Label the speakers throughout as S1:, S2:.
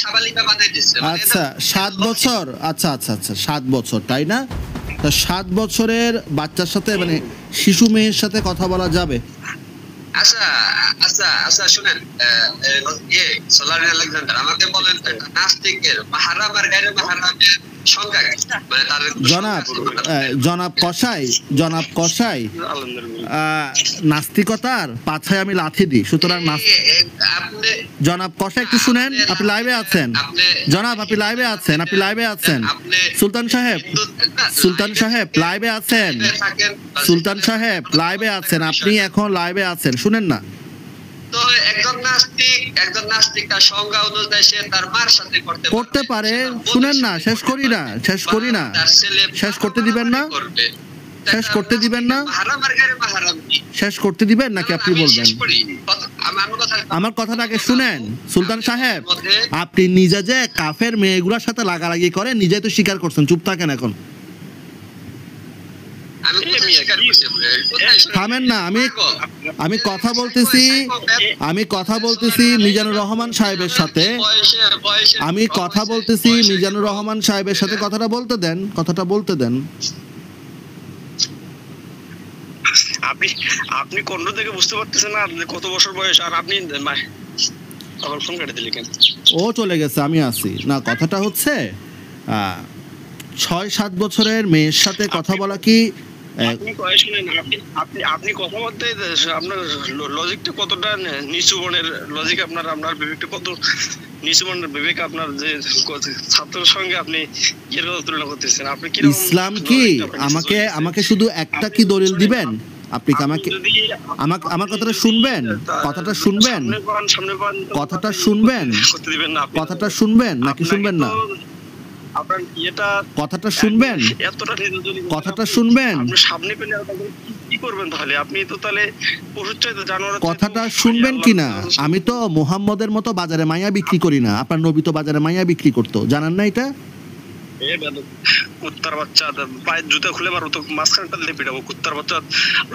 S1: সাবালিকা বানাই দিচ্ছে।
S2: আচ্ছা 7 বছর, আচ্ছা আচ্ছা আচ্ছা 7 বছর, তাই না? তো 7 বছরের বাচ্চার সাথে মানে শিশু মেয়ের সাথে কথা বলা যাবে?
S1: আচ্ছা আচ্ছা আচ্ছা শুনেন, সোলার আলেকজান্ডার আমাকে বলেন নাস্তিকের হারাম আর গায়রে হারামের সংখ্যা কি? মানে তার জনাব কসাই
S2: নাস্তিকতার পাছায় আমি লাথি দিই, সুতরাং জনাব কসাই একটু শুনেন, আপনি লাইভে আছেন জনাব, আপনি লাইভে আছেন সুলতান সাহেব লাইভে আছেন, আপনি এখন লাইভে আছেন, শুনেন না?
S1: তো একজন নাস্তিক তার সংজ্ঞা অনুযায়ী সে তার মার সাথে
S2: করতে পারে। শুনেন না, শেষ করি না, শেষ করতে দিবেন না, শেষ করতে দিবেন নাকি আপনি বলবেন? আমার কথাটা আগে শুনেন সুলতান সাহেব, আপনি নিজে যে কাফের মেয়েগুলোর সাথে লাগালাগি করে নিজে তো স্বীকার করছেন, চুপ থাকেন এখন, থামেন না। আমি কথা বলতেছি মিজানুর রহমান সাহেবের সাথে, কথাটা বলতে দেন।
S3: আপনি কোন থেকে বুঝতে পারতেছেন না কত বছর বয়স, আর আপনি আবার ফোন কেটে দিলেন কেন?
S2: ও চলে গেছে, আমি আছি না। কথাটা হচ্ছে 6-7 বছরের মেয়ের সাথে কথা বলা কি
S3: আপনি কথা বলতে আপনার লজিকটা কতটা নিচু মনের লজিক, আপনার বিবেকটা কত নিচু মনের বিবেক, আপনার যে ছাত্রের সঙ্গে আপনি কিরকম তুলনা করতেছেন? আপনি কি
S2: ইসলাম কি আমাকে শুধু একটা কি দলিল দিবেন? আপনি কি আমার কথাটা শুনবেন নাকি শুনবেন না? কথাটা শুনবেন কথাটা শুনবেন কিনা? আমি তো মুহাম্মদের মতো বাজারে মাইয়া বিক্রি করি না, আপনার নবী তো বাজারে মাইয়া বিক্রি করতো, জানেন না এটা?
S3: কুত্তার বাচ্চা পায়ের জুতা খুলে মারো তো মাঝখানটা দিয়ে পিটাবো, কুত্তার বাচ্চা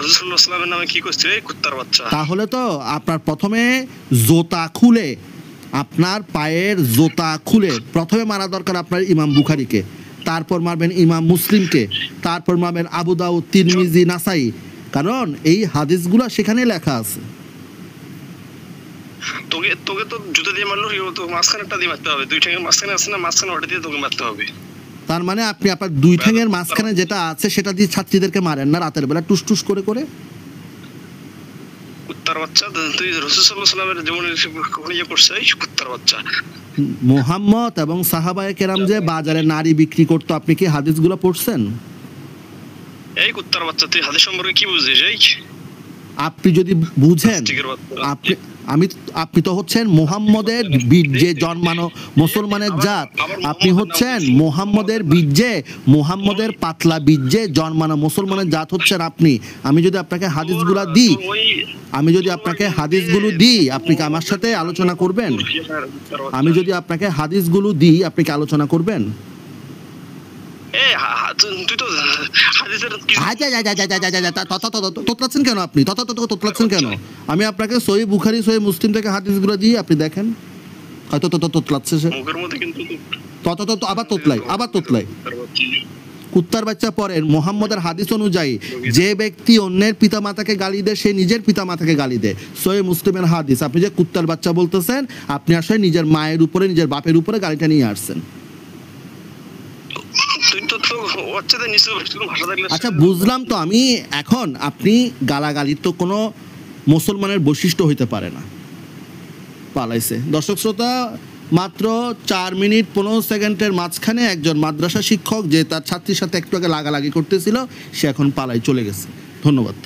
S3: রাসূলুল্লাহ সাল্লাল্লাহু আলাইহি ওয়াসাল্লামের নামে কি করছে এই কুত্তার বাচ্চা?
S2: তাহলে তো আপনার প্রথমে জুতা খুলে, আপনার পায়ের জুতা খুলে প্রথমে মারা দরকার আপনার ইমাম বুখারীকে, তারপর মারবেন ইমাম মুসলিমকে, তারপর মারবেন আবু দাউদ, তিরমিজি, নাসাই, কারণ এই হাদিসগুলো সেখানে লেখা আছে।
S3: তোকে তো জুতা দিয়ে মারলো, তো মাঝখানেরটা দিয়ে মারতে হবে, দুই ঠ্যাঙের মাঝখানে আছে না, মাঝখানে ওটা দিয়ে তোকে মারতে হবে।
S2: তার মানে আপনি আপনার দুই ঠ্যাঙের মাঝখানে যেটা আছে সেটা দিয়ে ছাত্রীদেরকে মারেন না রাতের বেলা টুস টুস করে?
S3: কুত্তার বাচ্চা, তুই রাসূল সাল্লাল্লাহু আলাইহি ওয়াসাল্লামের জীবনের ইয়ে করছিস, কুত্তার বাচ্চা।
S2: মুহাম্মদ এবং সাহাবায়ে কেরাম যে বাজারে নারী বিক্রি করতো, আপনি কি হাদিসগুলো পড়ছেন?
S3: এই কুত্তার বাচ্চা, তুই হাদিস সম্পর্কে কি বুঝিস? এই
S2: আপনি যদি বুঝেন, আপনি তো হচ্ছেন মুহাম্মদের বীর্যে জন্মানো মুসলমানের জাত, আপনি হচ্ছেন মুহাম্মদের বীর্যে, মুহাম্মদের পাতলা বীর্যে জন্মানো মুসলমানের জাত হচ্ছেন আপনি। আমি যদি আপনাকে হাদিসগুলো দিই, আপনি কি আমার সাথে আলোচনা করবেন? আমি যদি আপনাকে হাদিসগুলো দিই, আপনি কি আলোচনা করবেন? তোতলাচ্ছেন কেন আপনি? তোতলাচ্ছেন কেন? আমি আপনাকে সহিহ বুখারী, সহিহ মুসলিম থেকে হাদিসগুলো দিই, আপনি দেখেন। হয়তো তোতলাচ্ছে সে, আবার তোতলাই। কুত্তার বাচ্চা পড়েন মুহাম্মদের হাদিস অনুযায়ী যে ব্যক্তি অন্যের পিতামাতাকে গালি দেয় সে নিজের পিতামাতাকে গালি দেয়, সহিহ মুসলিমের হাদিস। আপনি যে কুত্তার বাচ্চা বলতেছেন, আপনি আসলে নিজের মায়ের উপরে, নিজের বাপের উপরে গালিটা নিয়ে আসছেন। আচ্ছা বুঝলাম তো আমি এখন, আপনি গালাগালির তো কোনো মুসলমানের বৈশিষ্ট্য হইতে পারে না। পালাইছে। দর্শক শ্রোতা, মাত্র 4 মিনিট 15 সেকেন্ডের মাঝখানে একজন মাদ্রাসা শিক্ষক যে তার ছাত্রীর সাথে একটু আগে লাগালাগি করতেছিল, সে এখন পালাই চলে গেছে। ধন্যবাদ।